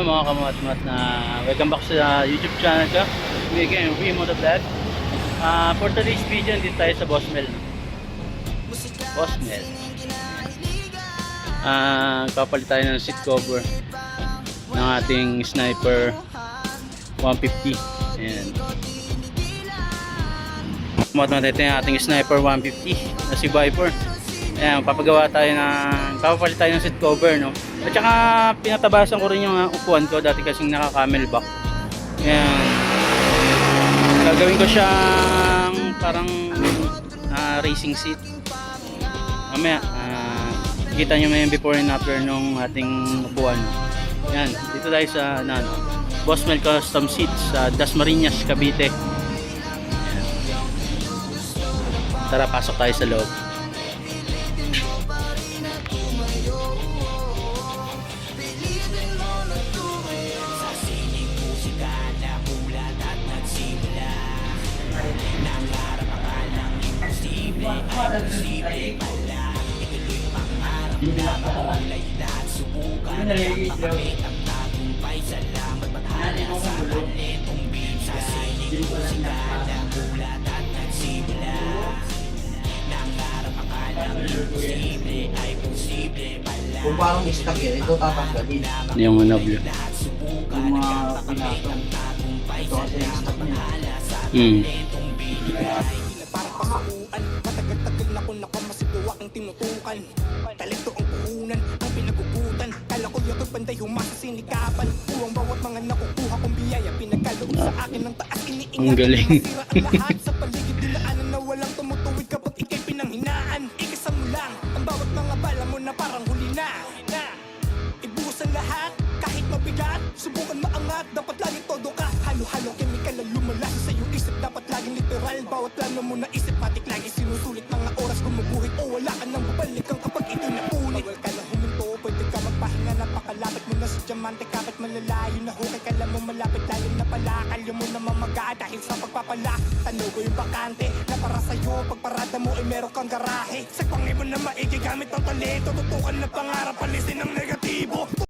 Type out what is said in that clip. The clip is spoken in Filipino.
Hello mga kamatmat na welcome back sa YouTube channel ko. We again, Moto Vlog. For today's video, dito tayo sa Bosmel. Bosmel. Kapalit tayo ng seat cover ng ating Sniper 150. Ayan. Kamatmat, ito yung ating Sniper 150 na si Viper. Ayan, papalit tayo ng seat cover, no? At saka pinatabasan ko rin yung upuan ko dati kasing naka-camelback. Ayan. Gagawin ko siyang parang racing seat. Mamaya, kita nyo may before and after nung ating upuan. Ayan, dito tayo sa Bosmel Custom Seats sa Dasmariñas, Cavite. Ayan. Tara, pasok tayo sa loob. Kung parang stuck yan, ito tatanggalin. Yung blue. Yung mga pinatong. Ito kasi yung stuck niya. Parang pangauan, matagal-tagal na kung nakamasigawa ang tinutukan. Talento ang puhunan, ang pinagugutan. Kala ko yung panday humasa sinikapan. Puwang bawat mga nakukuha kong biyaya. Pinagkaloob sa akin ng taas, iniingat. Ang galing. Masira ang lahat sa paligid, dinaanan na walang tumutuwid kapag ikay pinanghinaan. Ikasan mo lang, ang bawat mga bala mo na parang huli na. Ibuhos ang lahat, kahit mabigat. Subukan maangat, dapat laging todo ka. Halo-halo chemical na lumalaso sa iyong isip. Dapat laging literal, bawat plano mo na isip. Matik lagi sinusulit mga oras gumuguhit. O wala ka nang babalikan kapag ito napunit. Bawal ka na huminto, pwede ka magpahinga. Napakalapit mo na sa diamante, kapit malalayo na hukay. Kala mo malapit, layo na pala. Kalyo mo na mamaga dahil sa pagpapala. Tanong ko yung bakante na para sa'yo. Pagparada mo ay meron kang garahe. Sa pangibon na maigi gamit ang talento. Tutukan na pangarap, palisin ang negatibo.